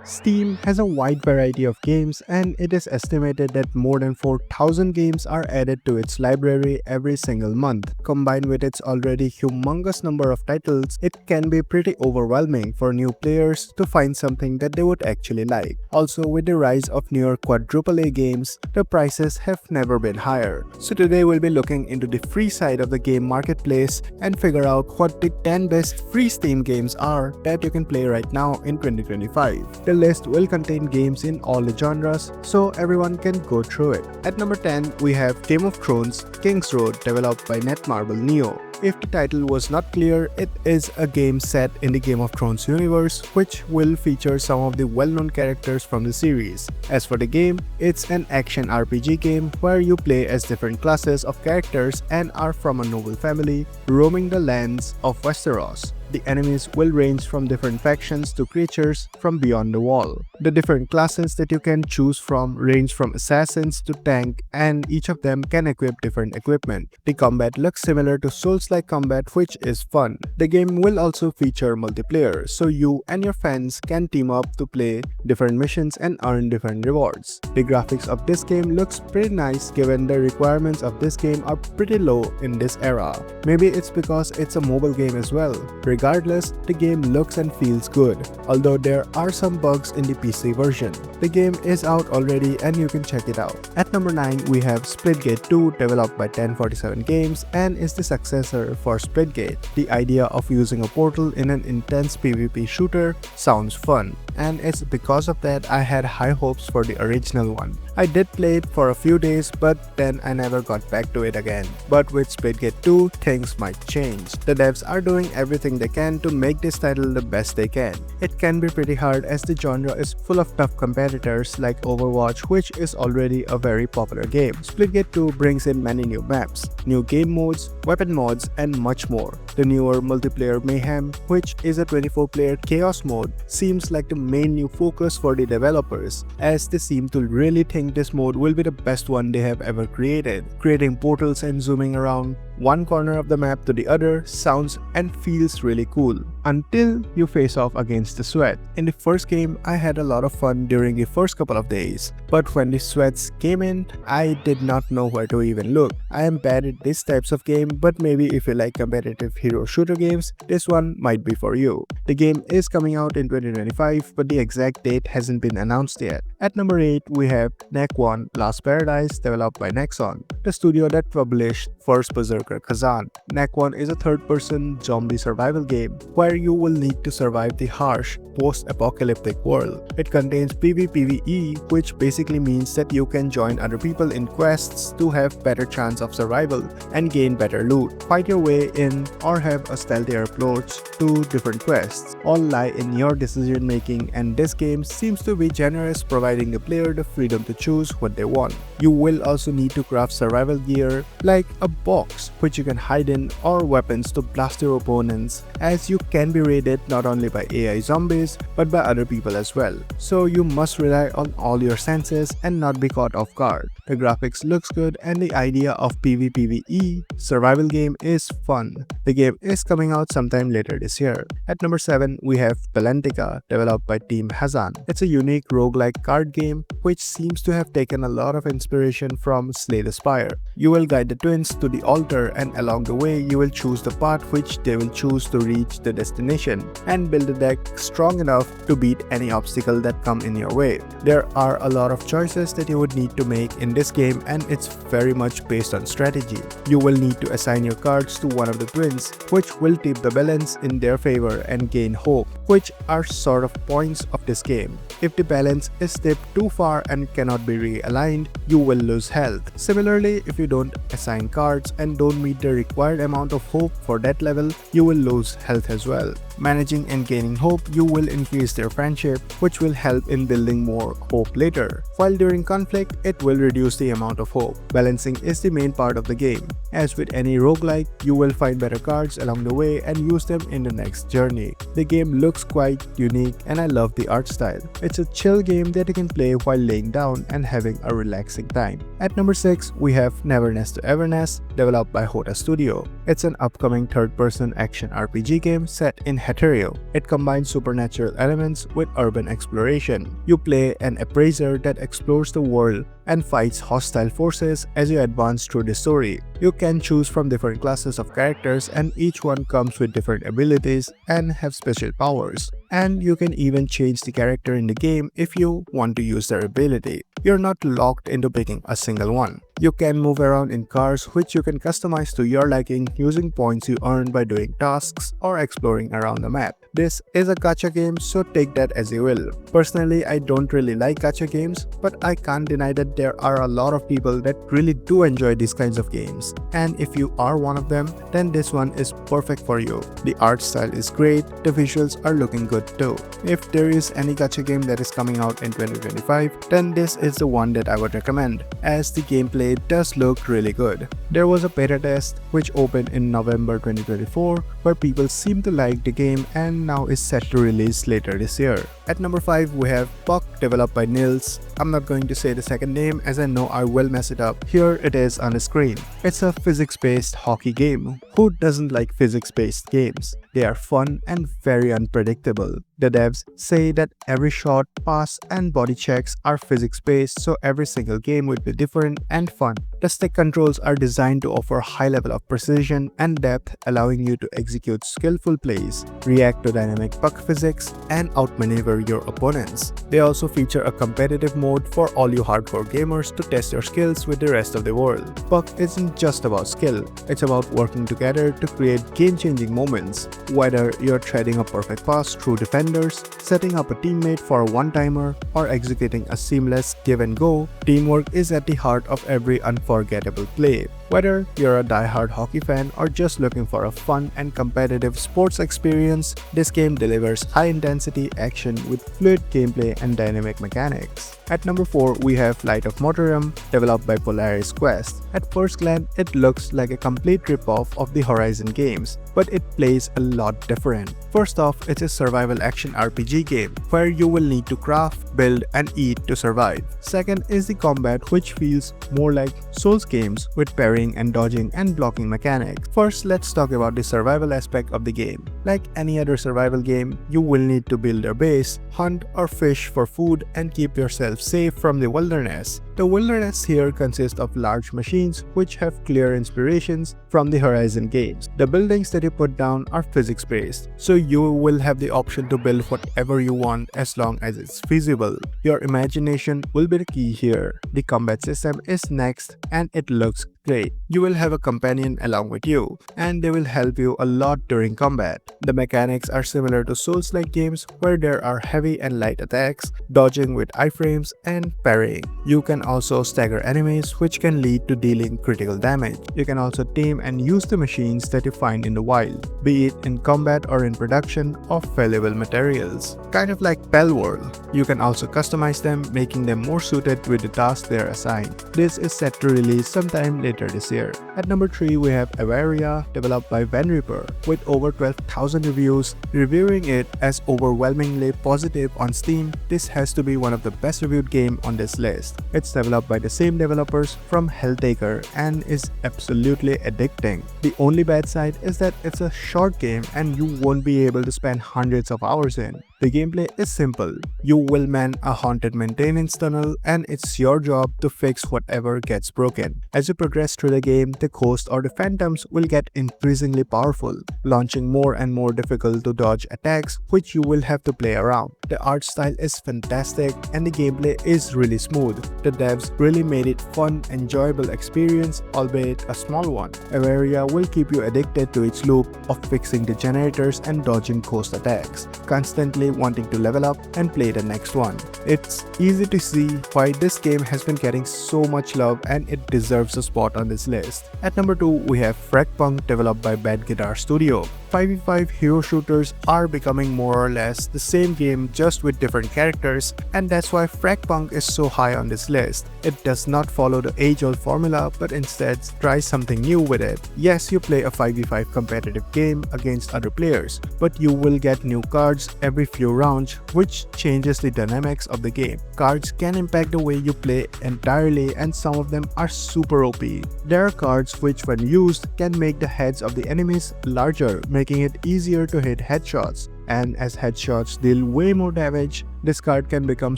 Steam has a wide variety of games, and it is estimated that more than 4,000 games are added to its library every single month. Combined with its already humongous number of titles, it can be pretty overwhelming for new players to find something that they would actually like. Also, with the rise of newer quadruple-A games, the prices have never been higher. So today we'll be looking into the free side of the game marketplace and figure out what the 10 best free Steam games are that you can play right now in 2025. The list will contain games in all the genres, so everyone can go through it. At number 10, we have Game of Thrones Kingsroad, developed by Netmarble Neo. If the title was not clear, it is a game set in the Game of Thrones universe, which will feature some of the well-known characters from the series. As for the game, it's an action RPG game where you play as different classes of characters and are from a noble family, roaming the lands of Westeros. The enemies will range from different factions to creatures from beyond the wall. The different classes that you can choose from range from assassins to tank, and each of them can equip different equipment. The combat looks similar to Souls-like combat, which is fun. The game will also feature multiplayer, so you and your friends can team up to play different missions and earn different rewards. The graphics of this game looks pretty nice given the requirements of this game are pretty low in this era. Maybe it's because it's a mobile game as well. Regardless, the game looks and feels good, although there are some bugs in the PC version. The game is out already and you can check it out. At number 9, we have Splitgate 2, developed by 1047 Games and is the successor for Splitgate. The idea of using a portal in an intense PvP shooter sounds fun, and it's because of that I had high hopes for the original one. I did play it for a few days, but then I never got back to it again. But with Splitgate 2, things might change. The devs are doing everything they can to make this title the best they can. It can be pretty hard as the genre is full of tough competitors like Overwatch, which is already a very popular game. Splitgate 2 brings in many new maps, new game modes, weapon mods, and much more. The newer multiplayer Mayhem, which is a 24-player chaos mode, seems like the main new focus for the developers, as they seem to really think this mode will be the best one they have ever created. Creating portals and zooming around one corner of the map to the other sounds and feels really cool, until you face off against the sweat. In the first game, I had a lot of fun during the first couple of days, but when the sweats came in, I did not know where to even look. I am bad at these types of game, but maybe if you like competitive hero shooter games, this one might be for you. The game is coming out in 2025, but the exact date hasn't been announced yet. At number 8, we have Nakwon Last Paradise, developed by Nakwon, the studio that published First Berserker Kazan. Nakwon is a third-person zombie survival game where you will need to survive the harsh, post-apocalyptic world. It contains PvPvE, which basically means that you can join other people in quests to have better chance of survival and gain better loot, fight your way in, or have a stealthier approach to different quests. All lie in your decision making, and this game seems to be generous, providing the player the freedom to choose what they want. You will also need to craft survival gear like a box which you can hide in, or weapons to blast your opponents, as you can be raided not only by AI zombies but by other people as well. So you must rely on all your senses and not be caught off guard. The graphics looks good and the idea of PvPvE survival game is fun. The game is coming out sometime later this year. At number 7, we have Balantica, developed by Team Hazan. It's a unique roguelike card game which seems to have taken a lot of inspiration from Slay the Spire. You will guide the twins to the altar, and along the way you will choose the path which they will choose to reach the destination, and build a deck strong enough to beat any obstacle that come in your way. There are a lot of choices that you would need to make in this game, and it's very much based on strategy. You will need to assign your cards to one of the twins, which will tip the balance in their favor and gain hope, which are sort of points of this game. If the balance is tipped too far and cannot be realigned, you will lose health. Similarly, if you don't assign cards and don't meet the required amount of hope for that level, you will lose health as well. Managing and gaining hope, you will increase their friendship, which will help in building more hope later. While during conflict, it will reduce the amount of hope. Balancing is the main part of the game. As with any roguelike, you will find better cards along the way and use them in the next journey. The game looks quite unique and I love the art style. It's a chill game that you can play while laying down and having a relaxing time. At number 6, we have Neverness to Everness, developed by Hota Studio. It's an upcoming third-person action RPG game set in Heterio. It combines supernatural elements with urban exploration. You play an appraiser that explores the world and fights hostile forces as you advance through the story. You can choose from different classes of characters, and each one comes with different abilities and have special powers. And you can even change the character in the game if you want to use their ability. You're not locked into picking a single one. You can move around in cars, which you can customize to your liking using points you earn by doing tasks or exploring around the map. This is a gacha game, so take that as you will. Personally, I don't really like gacha games, but I can't deny that there are a lot of people that really do enjoy these kinds of games. And if you are one of them, then this one is perfect for you. The art style is great, the visuals are looking good too. If there is any gacha game that is coming out in 2025, then this is the one that I would recommend, as the gameplay does look really good. There was a beta test which opened in November 2024 where people seem to like the game and now is set to release later this year. At number 5 we have Puck, developed by Nils. I'm not going to say the second name as I know I will mess it up. Here it is on the screen. It's a physics-based hockey game. Who doesn't like physics-based games? They are fun and very unpredictable. The devs say that every shot, pass and body checks are physics-based, so every single game will be different and fun. The stick controls are designed to offer a high level of precision and depth, allowing you to execute skillful plays, react to dynamic puck physics, and outmaneuver your opponents. They also feature a competitive mode for all you hardcore gamers to test your skills with the rest of the world. Puck isn't just about skill, it's about working together to create game-changing moments. Whether you're threading a perfect pass through defenders, setting up a teammate for a one-timer, or executing a seamless give and go, teamwork is at the heart of every unforgettable play. Whether you're a die-hard hockey fan or just looking for a fun and competitive sports experience, this game delivers high-intensity action with fluid gameplay and dynamic mechanics. At number 4, we have Light of Motiram, developed by Polaris Quest. At first glance, it looks like a complete rip-off of the Horizon games, but it plays a lot different. First off, it's a survival action RPG game, where you will need to craft, build, and eat to survive. Second is the combat, which feels more like Souls games with parrying and dodging and blocking mechanics. First, let's talk about the survival aspect of the game. Like any other survival game, you will need to build a base, hunt or fish for food, and keep yourself safe from the wilderness. The wilderness here consists of large machines which have clear inspirations from the Horizon games. The buildings that you put down are physics-based, so you will have the option to build whatever you want as long as it's feasible. Your imagination will be the key here. The combat system is next and it looks great. You will have a companion along with you, and they will help you a lot during combat. The mechanics are similar to Souls-like games where there are heavy and light attacks, dodging with iframes, and parrying. You can also stagger enemies, which can lead to dealing critical damage. You can also tame and use the machines that you find in the wild, be it in combat or in production of valuable materials. Kind of like Pell World. You can also customize them, making them more suited with the task they are assigned. This is set to release sometime later this year. At number 3, we have Awaria, developed by Van Ripper, with over 12,000 reviews, reviewing it as overwhelmingly positive on Steam. This has to be one of the best reviewed game on this list. It's developed by the same developers from Helltaker and is absolutely addicting. The only bad side is that it's a short game and you won't be able to spend hundreds of hours in. The gameplay is simple. You will man a haunted maintenance tunnel and it's your job to fix whatever gets broken. As you progress through the game, the ghosts or the phantoms will get increasingly powerful, launching more and more difficult to dodge attacks which you will have to play around. The art style is fantastic and the gameplay is really smooth. The devs really made it fun, enjoyable experience, albeit a small one. Awaria will keep you addicted to its loop of fixing the generators and dodging ghost attacks, constantly wanting to level up and play the next one. It's easy to see why this game has been getting so much love and it deserves a spot on this list. At number 2, we have Fragpunk, developed by Bad Guitar Studio. 5v5 hero shooters are becoming more or less the same game just with different characters, and that's why Fragpunk is so high on this list. It does not follow the age-old formula but instead tries something new with it. Yes, you play a 5v5 competitive game against other players, but you will get new cards every few rounds, which changes the dynamics of the game. Cards can impact the way you play entirely, and some of them are super OP. There are cards which when used can make the heads of the enemies larger, making it easier to hit headshots. And as headshots deal way more damage, this card can become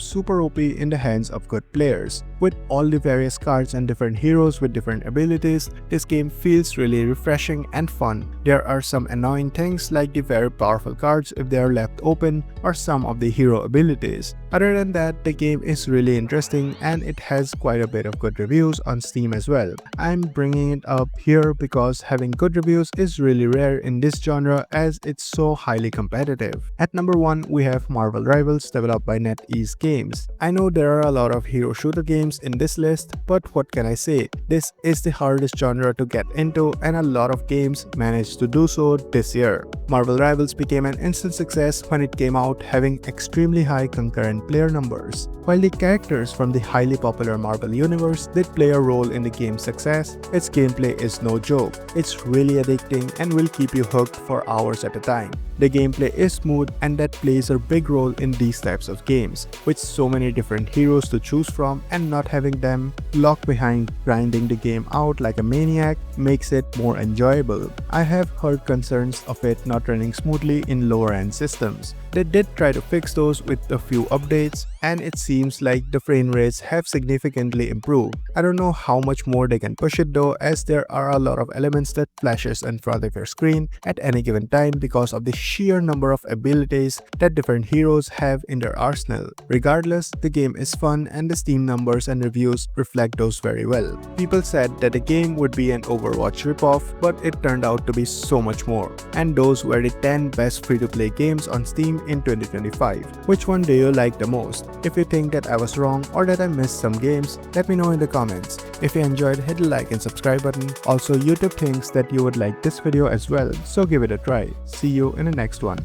super OP in the hands of good players. With all the various cards and different heroes with different abilities, this game feels really refreshing and fun. There are some annoying things like the very powerful cards if they are left open, or some of the hero abilities. Other than that, the game is really interesting and it has quite a bit of good reviews on Steam as well. I'm bringing it up here because having good reviews is really rare in this genre as it's so highly competitive. At number 1, we have Marvel Rivals, developed by NetEase Games. I know there are a lot of hero shooter games in this list, but what can I say? This is the hardest genre to get into and a lot of games managed to do so this year. Marvel Rivals became an instant success when it came out, having extremely high concurrent player numbers. While the characters from the highly popular Marvel universe did play a role in the game's success, its gameplay is no joke. It's really addicting and will keep you hooked for hours at a time. The gameplay is smooth and that plays a big role in these types of games, with so many different heroes to choose from, and not having them locked behind grinding the game out like a maniac makes it more enjoyable. I have heard concerns of it not running smoothly in lower end systems. They did try to fix those with a few updates, and it seems like the frame rates have significantly improved. I don't know how much more they can push it though, as there are a lot of elements that flashes in front of your screen at any given time because of the sheer number of abilities that different heroes have in their arsenal. Regardless, the game is fun and the Steam numbers and reviews reflect those very well. People said that the game would be an Overwatch ripoff, but it turned out to be so much more. And those were the 10 best free-to-play games on Steam in 2025. Which one do you like the most? If you think that I was wrong or that I missed some games, let me know in the comments. If you enjoyed, hit the like and subscribe button. Also, YouTube thinks that you would like this video as well, so give it a try. See you in the next one.